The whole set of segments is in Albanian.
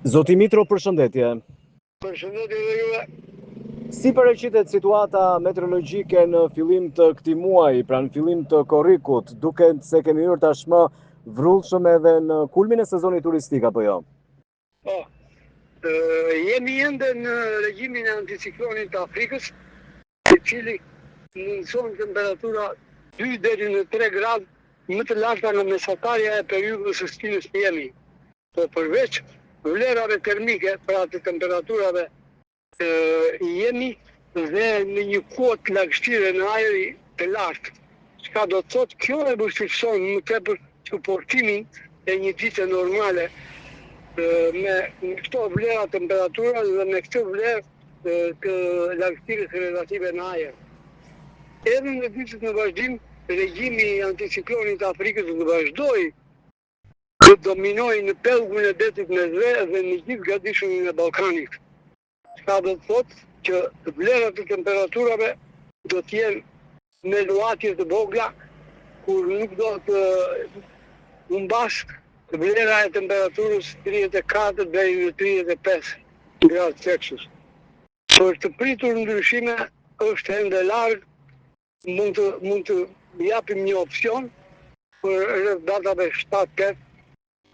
Zoti Mitro, përshëndetje. Përshëndetje dhe juve. Si paraqitet situata meteorologjike në fillim të këtij muaji, pra në fillim të korrikut, duket se kemi hyrë tashmë vrullshëm edhe në kulmin e sezonit turistik apo jo? Po. Jemi ende në regjimin e anticiklonit të Afrikës, i cili mundson temperatura 2 deri në 3 gradë më të larta në mesatarja e periudhës së stilës që jemi. Po përveç vlerave termike, pra të temperaturave, jemi dhe në një kuotë lagështire në ajri të lartë. Çka do të thotë, kjo e vështirëson më tepër suportimin e një dite normale me këto vlera temperatura dhe me këtë vlerë të lagështirës relative në ajër. Edhe në ditët në vazhdim, regjimi i anticiklonit të Afrikës do vazhdoi të dominojë në pellgun e detit Mesdhe dhe në gjithë gadishurin e Ballkanit. Çka do të thotë që vlerat e temperaturave do të jenë me luatje të vogla, kur nuk do të humbas vlera e temperaturës 34 deri në 35 gradë Celsius. Për të pritur ndryshime është ende larg, mund të japim një opsion për rreth datave 7-8,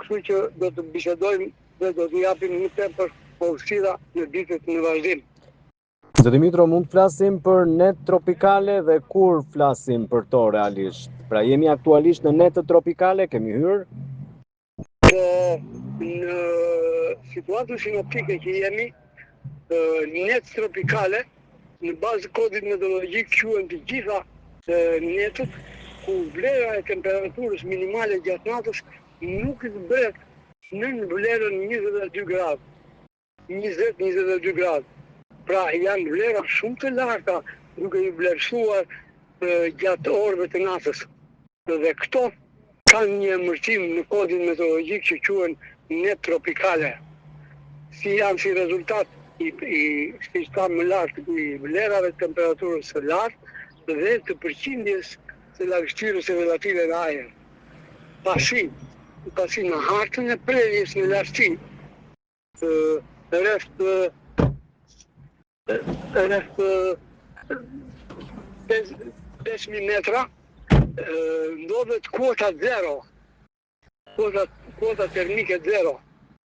kështu që do të bisedojmë dhe do të japim një tepër përfshira në ditët në vazhdim. Zoti Mitro, mund të flasim për net tropikale dhe kur flasim për to realisht? Pra jemi aktualisht në netët tropikale, kemi hyrë? Po, në situatën sinoptike që jemi, net tropikale, në bazë kodit meteorologjik quhen të gjitha netët ku vlera e temperaturës minimale gjatë natës nuk zbret në vlerën 22 gradë. 20-22 gradë. Pra janë vlera shumë të larta duke i vlerësuar gjatë orëve të natës. Dhe këto kanë një emërtim në kodin meteorologjik që quhen net tropikale. Si janë si rezultat si thamë më lartë i vlerave të temperaturës së lartë dhe të përqindjes së lagështirës relative në ajër. Pasi në hartën e prerjes në lartësi, rreth 5.000 metra, ndodhet kuota zero, kuota termike zero,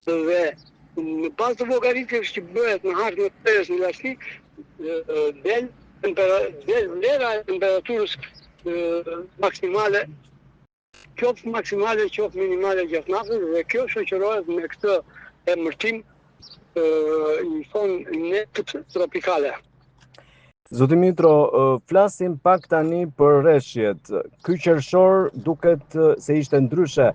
dhe në bazë të llogaritjes që bëhet në hartën e prerjes në lartësi, del vlera e temperaturës maksimale, qoftë maksimale, qoftë minimale gjatë natës, dhe kjo shoqërohet me këtë emërtim i thonë netët tropikale. Zoti Mitro, flasim pak tani për rreshjet. Ky qershor duket se ishte ndryshe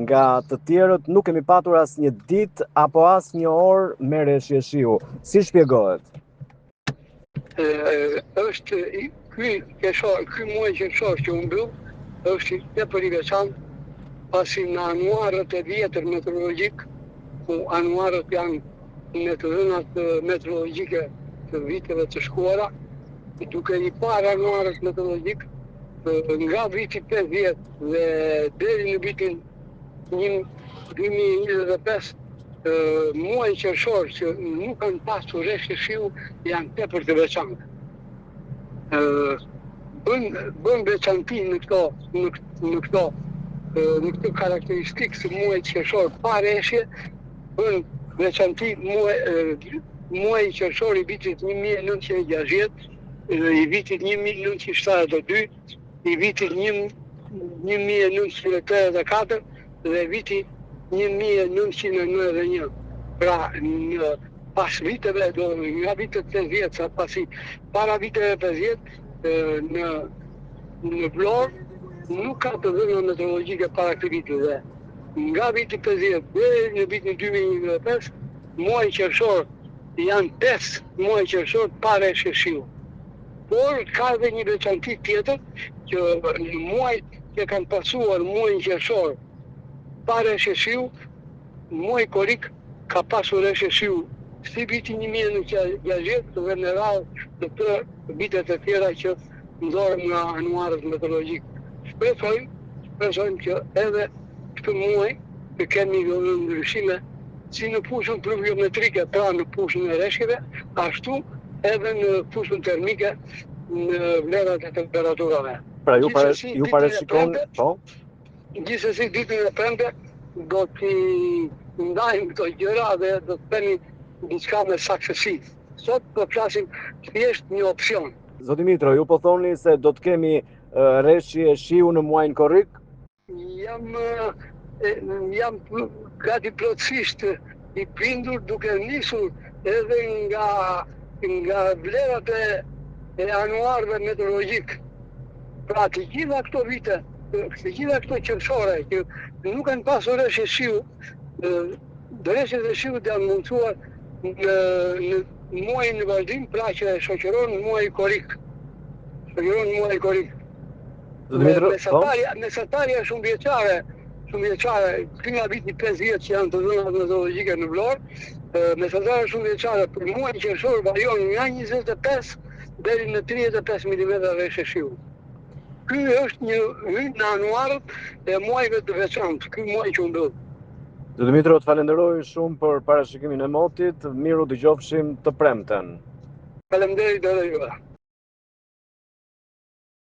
nga të tjerët, nuk kemi patur asnjë ditë apo asnjë orë me rreshje shiu. Si shpjegohet? Është ky muaj qershor që u mbyll, është tepër i veçantë, pasi në anuarët e vjetër meteorologjik, ku anuarët janë në të dhënat meteorologjike të viteve të shkuara, duke i parë anuarët meteorologjik nga viti 50 dhe deri në vitin 2025, muaj qershor që nuk kanë pasur rreshje shiu janë tepër të veçantë. Bën veçanti në këtë karakteristikë së muajit qershor pa rreshje, bën veçanti muaji qershor i vitit 1960, i vitit 1972, i vitit 1984 dhe viti 1991. Pra pas viteve, nga vitet 50, pasi para viteve 50, në Vlorë nuk ka të dhëna meteorologjike para këtij viti dhe nga viti 50 deri në vitin 2025, muaj qershor janë 5 muaj qershor pa rreshje shiu. Por ka edhe një veçanti tjetër që në muajt që kanë pasuar muajin qershor pa rreshje shiu, muaji korrik ka pasur rreshje shiu si viti 1960 dhe në radhë të të vitet e tjera që ndoren nga anuarët meteorologjik. Shpresojmë që edhe këtë muaj të kemi ndryshime si në fushën pluviometrike, pra në fushën e rreshkeve, ashtu edhe në fushën termike në vlerat e temperaturave. Pra ju parashikoni, po? Gjithsesi ditën e premte do t'i ndajmë këto gjëra dhe do të themi diçka me saksësi. Sot po flasim thjesht një opsion. Zoti Mitro, ju po thoni se do të kemi rreshje shiu në muajin korrik? Jam gati plotësisht i bindur duke nisur edhe nga vlerat e anuarëve meteorologjik. Pra të gjitha këto vite, të gjitha këto qershore që nuk kanë pasur rreshje shiu, rreshjet e shiut janë mundsuar në muajin në vazhdim, pra që shoqëron muaji korrik. Mesatarja shumë vjeçare, këtu nga viti 50 që janë të dhënat meteorologjike në Vlorë, mesatarja shumë vjeçare për muajin qershor varion nga 25 deri në 35 mm rreshje shiu. Ky është një hyj në anuarët e muajve të veçantë, ky muaj që u mbyll. Zoti Mitro, të falenderoj shumë për parashikimin e motit, miru dëgjofshim të premten. Faleminderit edhe juve.